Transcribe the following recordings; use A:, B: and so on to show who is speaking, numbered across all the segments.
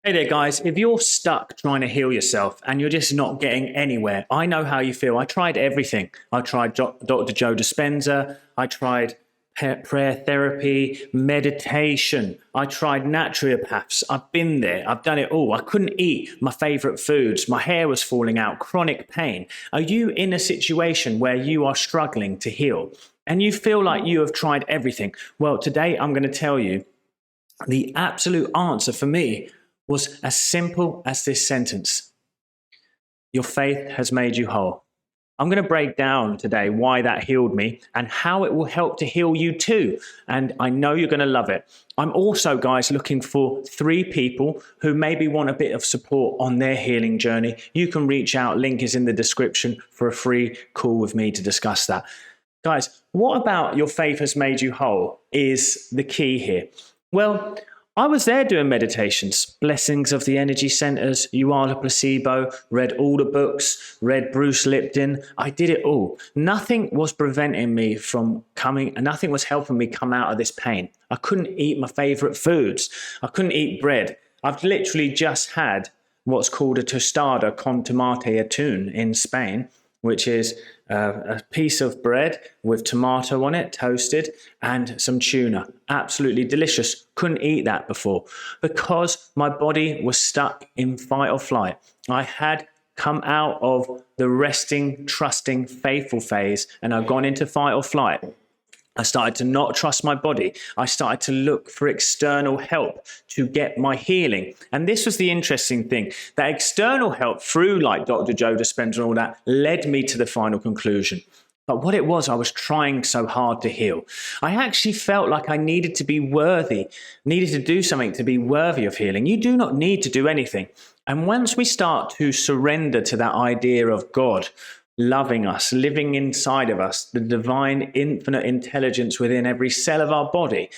A: Hey there, guys. If you're stuck trying to heal yourself and you're just not getting anywhere, I know how you feel. I tried everything. I tried Dr. Joe Dispenza. I tried prayer therapy, meditation. I tried naturopaths. I've been there. I've done it all. I couldn't eat my favorite foods. My hair was falling out, chronic pain. Are you in a situation where you are struggling to heal and you feel like you have tried everything? Well, today I'm going to tell you the absolute answer for me was as simple as this sentence: your faith has made you whole. I'm going to break down today why that healed me and how it will help to heal you too. And I know you're going to love it. I'm also, guys, looking for 3 people who maybe want a bit of support on their healing journey. You can reach out. Link is in the description for a free call with me to discuss that. Guys, what about your faith has made you whole is the key here. Well, I was there doing meditations, blessings of the energy centers, you are the placebo, read all the books, read Bruce Lipton. I did it all. Nothing was preventing me from nothing was helping me come out of this pain. I couldn't eat my favorite foods. I couldn't eat bread. I've literally just had what's called a tostada con tomate atún in Spain, which is a piece of bread with tomato on it, toasted, and some tuna. Absolutely delicious. Couldn't eat that before because my body was stuck in fight or flight. I had come out of the resting, trusting, faithful phase, and I've gone into fight or flight. I started to not trust my body. I started to look for external help to get my healing. And this was the interesting thing. That external help through like Dr. Joe Dispenza and all that led me to the final conclusion. But what it was, I was trying so hard to heal. I actually felt like I needed to be worthy, needed to do something to be worthy of healing. You do not need to do anything. And once we start to surrender to that idea of God loving us, living inside of us, the divine infinite intelligence within every cell of our body,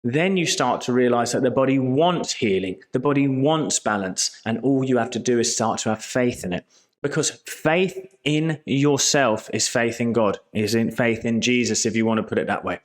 A: then you start to realize that the body wants healing, the body wants balance, and all you have to do is start to have faith in it. Because faith in yourself is faith in God, is in faith in Jesus, if you want to put it that way.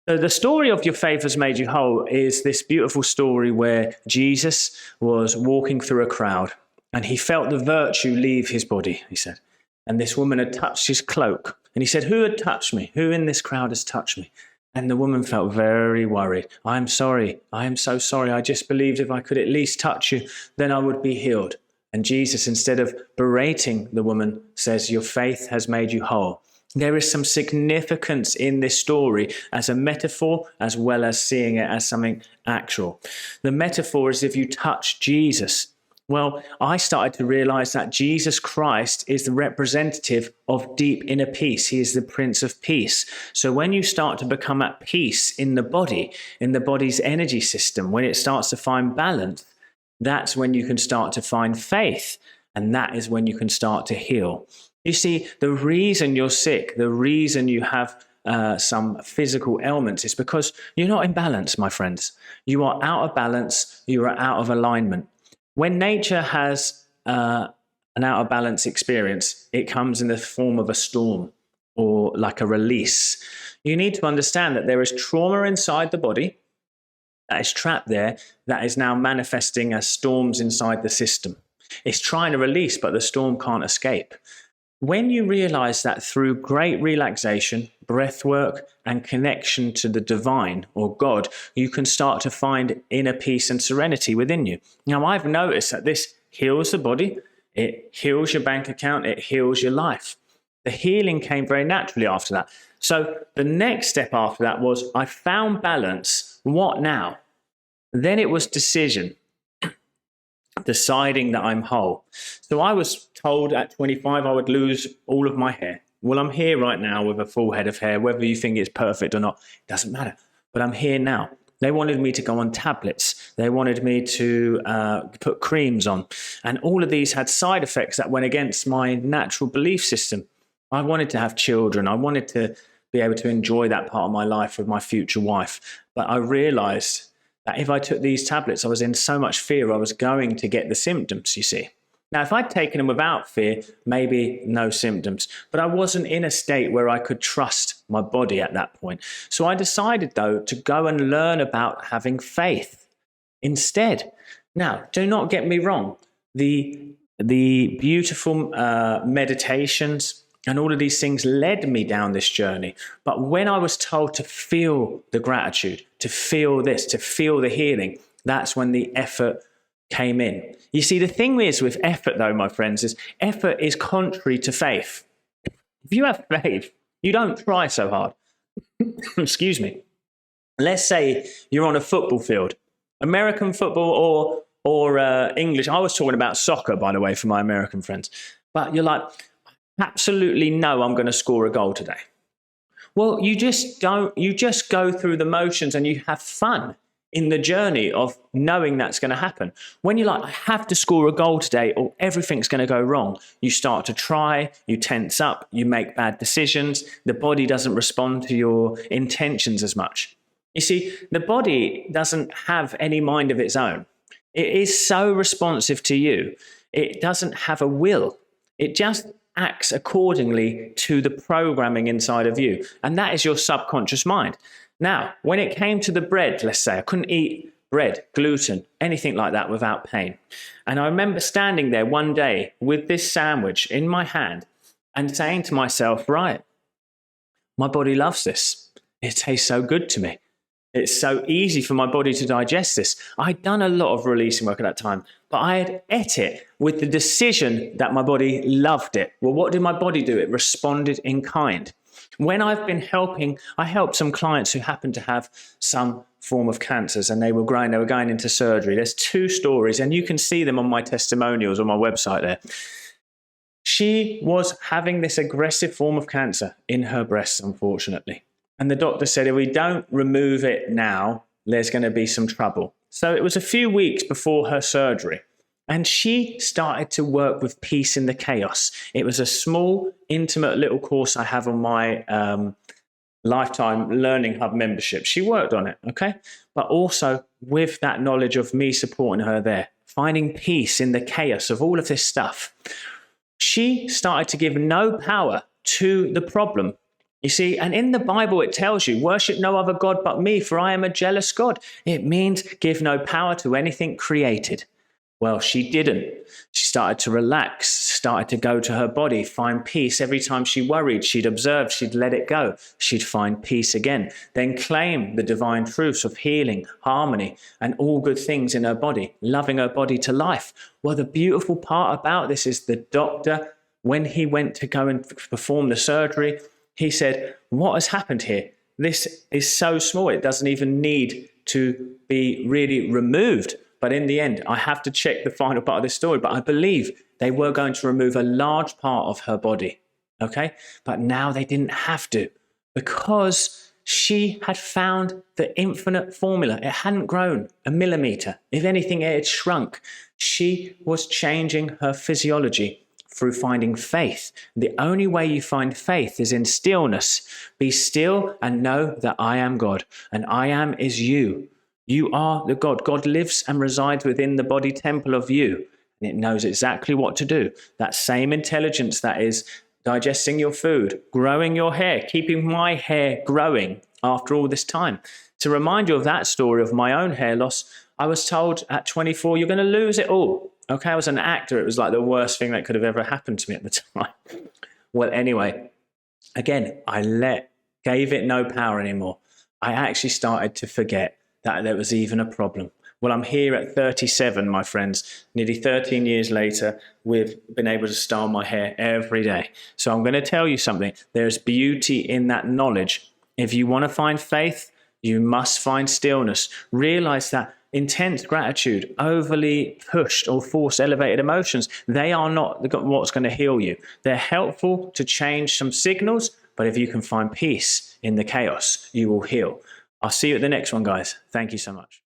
A: So the story of your faith has made you whole is this beautiful story where Jesus was walking through a crowd and he felt the virtue leave his body, he said. And this woman had touched his cloak. And he said, "Who had touched me? Who in this crowd has touched me?" And the woman felt very worried. "I'm sorry. I am so sorry. I just believed if I could at least touch you, then I would be healed." And Jesus, instead of berating the woman, says, "Your faith has made you whole." There is some significance in this story as a metaphor, as well as seeing it as something actual. The metaphor is if you touch Jesus. Well, I started to realize that Jesus Christ is the representative of deep inner peace. He is the Prince of Peace. So when you start to become at peace in the body's energy system, when it starts to find balance, that's when you can start to find faith. And that is when you can start to heal. You see, the reason you're sick, the reason you have some physical ailments is because you're not in balance, my friends. You are out of balance. You are out of alignment. When nature has an out of balance experience, it comes in the form of a storm or like a release. You need to understand that there is trauma inside the body that is trapped there, that is now manifesting as storms inside the system. It's trying to release, but the storm can't escape. When you realize that through great relaxation, breath work, and connection to the divine or God, you can start to find inner peace and serenity within you. Now, I've noticed that this heals the body, it heals your bank account, it heals your life. The healing came very naturally after that. So the next step after that was I found balance. What now? Then it was decision. Deciding that I'm whole. So I was told at 25 I would lose all of my hair. Well, I'm here right now with a full head of hair. Whether you think it's perfect or not, it doesn't matter. But I'm here now. They wanted me to go on tablets. They wanted me to put creams on. And all of these had side effects that went against my natural belief system. I wanted to have children. I wanted to be able to enjoy that part of my life with my future wife. But I realized that if I took these tablets, I was in so much fear I was going to get the symptoms, you see. Now, if I'd taken them without fear, maybe no symptoms. But I wasn't in a state where I could trust my body at that point. So I decided, though, to go and learn about having faith instead. Now, do not get me wrong. The beautiful meditations and all of these things led me down this journey. But when I was told to feel the gratitude, to feel this, to feel the healing, that's when the effort came in. You see, the thing is with effort, though, my friends, is effort is contrary to faith. If you have faith, you don't try so hard. Excuse me. Let's say you're on a football field, American football or English. I was talking about soccer, by the way, for my American friends. But you're like, absolutely no, I'm going to score a goal today. Well, you just don't. You just go through the motions and you have fun in the journey of knowing that's going to happen. When you're like, I have to score a goal today or everything's going to go wrong, you start to try, you tense up, you make bad decisions. The body doesn't respond to your intentions as much. You see, the body doesn't have any mind of its own. It is so responsive to you. It doesn't have a will. It just acts accordingly to the programming inside of you. And that is your subconscious mind. Now, when it came to the bread, let's say, I couldn't eat bread, gluten, anything like that without pain. And I remember standing there one day with this sandwich in my hand and saying to myself, right, my body loves this. It tastes so good to me. It's so easy for my body to digest this. I'd done a lot of releasing work at that time, but I had ate it with the decision that my body loved it. Well, what did my body do? It responded in kind. When I've been helping, I helped some clients who happened to have some form of cancers and they were going into surgery. There's 2 stories and you can see them on my testimonials on my website there. She was having this aggressive form of cancer in her breasts, unfortunately. And the doctor said, if we don't remove it now, there's going to be some trouble. So it was a few weeks before her surgery. And she started to work with peace in the chaos. It was a small, intimate little course I have on my Lifetime Learning Hub membership. She worked on it, okay? But also with that knowledge of me supporting her there, finding peace in the chaos of all of this stuff. She started to give no power to the problem. You see, and in the Bible, it tells you, worship no other God but me, for I am a jealous God. It means give no power to anything created. Well, she didn't. She started to relax, started to go to her body, find peace. Every time she worried, she'd observe, she'd let it go. She'd find peace again. Then claim the divine truths of healing, harmony, and all good things in her body, loving her body to life. Well, the beautiful part about this is the doctor, when he went to go and perform the surgery, he said, what has happened here? This is so small, it doesn't even need to be really removed. But in the end, I have to check the final part of this story, but I believe they were going to remove a large part of her body, okay? But now they didn't have to because she had found the infinite formula. It hadn't grown a millimeter. If anything, it had shrunk. She was changing her physiology through finding faith. The only way you find faith is in stillness. Be still and know that I am God, and I am is you. You are the God. God lives and resides within the body temple of you, and it knows exactly what to do. That same intelligence that is digesting your food, growing your hair, keeping my hair growing after all this time. To remind you of that story of my own hair loss, I was told at 24, you're going to lose it all. Okay, I was an actor. It was like the worst thing that could have ever happened to me at the time. Well, anyway, again, gave it no power anymore. I actually started to forget that there was even a problem. Well, I'm here at 37, my friends, nearly 13 years later, we've been able to style my hair every day. So I'm going to tell you something. There's beauty in that knowledge. If you want to find faith, you must find stillness. Realize that intense gratitude, overly pushed or forced elevated emotions, they are not what's going to heal you. They're helpful to change some signals, but if you can find peace in the chaos, you will heal. I'll see you at the next one, guys. Thank you so much.